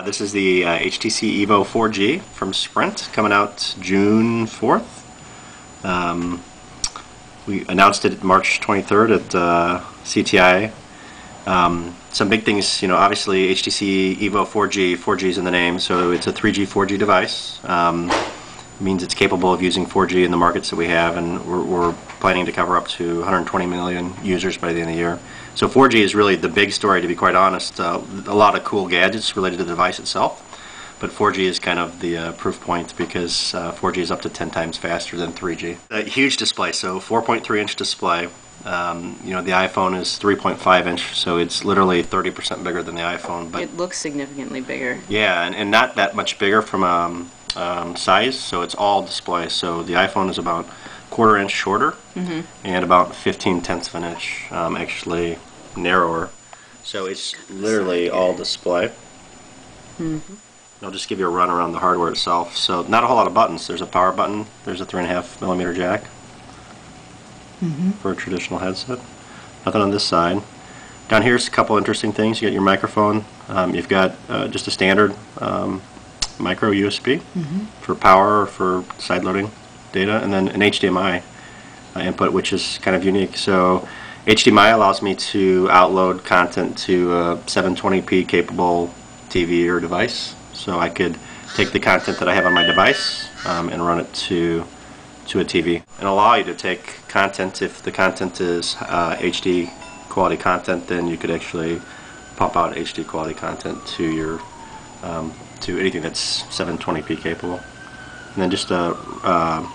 This is the HTC EVO 4G from Sprint, coming out June 4th. We announced it March 23rd at CTI. Some big things, obviously HTC EVO 4G, 4G is in the name, so it's a 3G, 4G device. It means it's capable of using 4G in the markets that we have, and we're planning to cover up to 120 million users by the end of the year. So 4G is really the big story, to be quite honest. A lot of cool gadgets related to the device itself, but 4G is kind of the proof point, because 4G is up to 10 times faster than 3G. A huge display, so 4.3-inch display. The iPhone is 3.5 inch, so it's literally 30% bigger than the iPhone. But it looks significantly bigger. Yeah, and not that much bigger from size, so it's all display. So the iPhone is about 1/4 inch shorter and about 15/10 of an inch actually narrower. So it's literally all display. I'll just give you a run around the hardware itself. So not a whole lot of buttons. There's a power button. There's a 3.5mm jack for a traditional headset. Nothing on this side. Down here's a couple interesting things. You got your microphone. You've got just a standard micro USB for power or for side loading data, and then an HDMI input, which is kind of unique. So HDMI allows me to outload content to a 720p capable TV or device. So I could take the content that I have on my device and run it to a TV, and allow you to take content. If the content is HD quality content, then you could actually pump out HD quality content to your to anything that's 720p capable. And then just a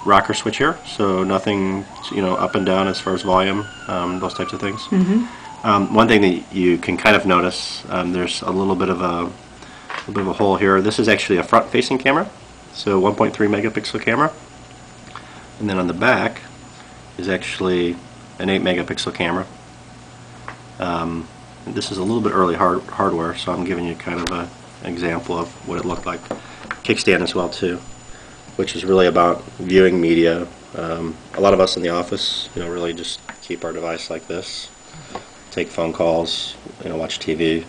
rocker switch here, so nothing up and down as far as volume, those types of things. One thing that you can kind of notice, there's a little bit of a hole here. This is actually a front-facing camera, so 1.3 megapixel camera, and then on the back is actually an 8 megapixel camera. This is a little bit early hardware, so I'm giving you kind of an example of what it looked like. Kickstand as well too, which is really about viewing media. A lot of us in the office, really just keep our device like this, take phone calls, watch TV,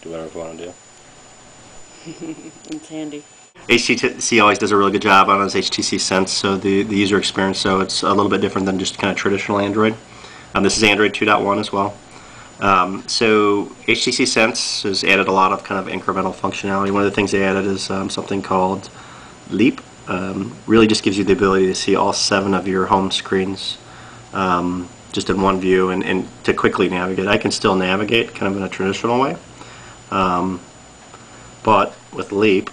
do whatever we want to do. It's handy. HTC always does a really good job on its HTC Sense, so the user experience, so it's a little bit different than just kind of traditional Android. This is Android 2.1 as well. So HTC Sense has added a lot of kind of incremental functionality. One of the things they added is something called Leap. Really just gives you the ability to see all 7 of your home screens just in one view, and to quickly navigate. I can still navigate kind of in a traditional way, but with Leap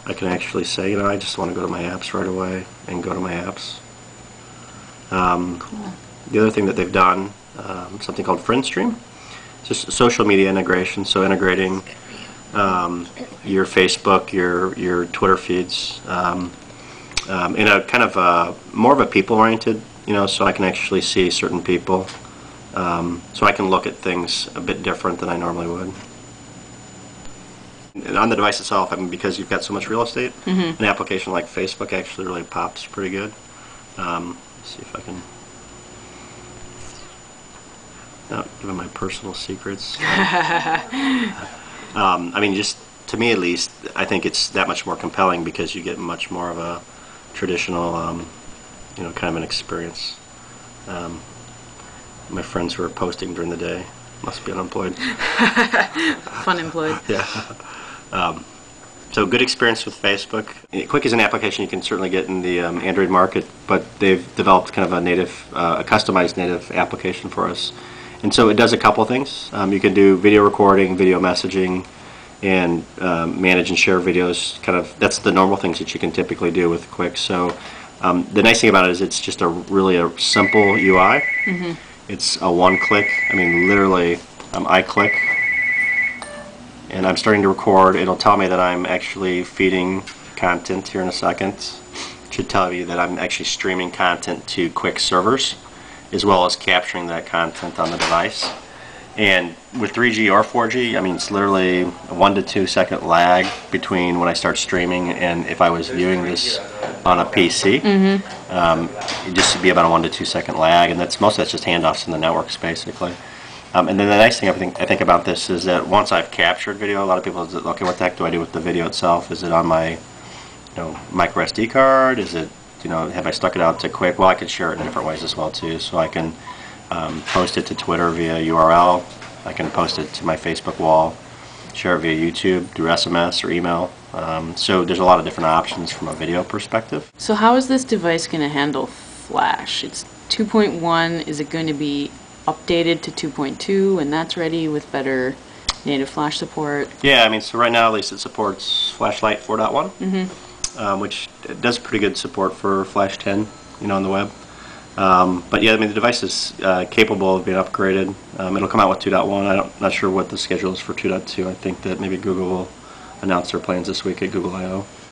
I can actually say, I just want to go to my apps right away and go to my apps. Cool. The other thing that they've done, something called Friend Stream. It's just social media integration, so integrating your Facebook, your Twitter feeds in a kind of more of a people-oriented, so I can actually see certain people, so I can look at things a bit different than I normally would. And on the device itself, because you've got so much real estate, an application like Facebook actually really pops pretty good. Let's see if I can. Not giving my personal secrets. Just to me at least, I think it's that much more compelling because you get much more of a traditional, kind of an experience. My friends who are posting during the day must be unemployed. Fun employed. Yeah. So good experience with Facebook. Quick is an application you can certainly get in the Android market, but they've developed kind of a native, a customized native application for us. And so it does a couple things. You can do video recording, video messaging, and manage and share videos. That's the normal things that you can typically do with Quick. So the nice thing about it is it's just really a simple UI. It's a one-click. Literally, I click, and I'm starting to record. It'll tell me that I'm actually feeding content here in a second. It should tell you that I'm actually streaming content to Quick servers, as well as capturing that content on the device. And with 3G or 4G, it's literally a 1 to 2 second lag between when I start streaming and if I was viewing this on a PC. It just would be about a 1 to 2 second lag, and most of that's just handoffs in the networks basically. And then the nice thing I think about this is that once I've captured video, a lot of people say, okay, what the heck do I do with the video itself? Is it on my micro SD card? Is it, have I stuck it out to quick? Well, I could share it in different ways as well too. So I can post it to Twitter via URL. I can post it to my Facebook wall, share it via YouTube, through SMS or email. So there's a lot of different options from a video perspective. So how is this device going to handle Flash? It's 2.1. Is it going to be updated to 2.2 and that's ready with better native Flash support? Yeah, I mean, so right now at least it supports Flashlight 4.1, which does pretty good support for Flash 10, on the web. But yeah, I mean, the device is capable of being upgraded. It'll come out with 2.1. I'm not sure what the schedule is for 2.2. I think that maybe Google will announce their plans this week at Google I/O.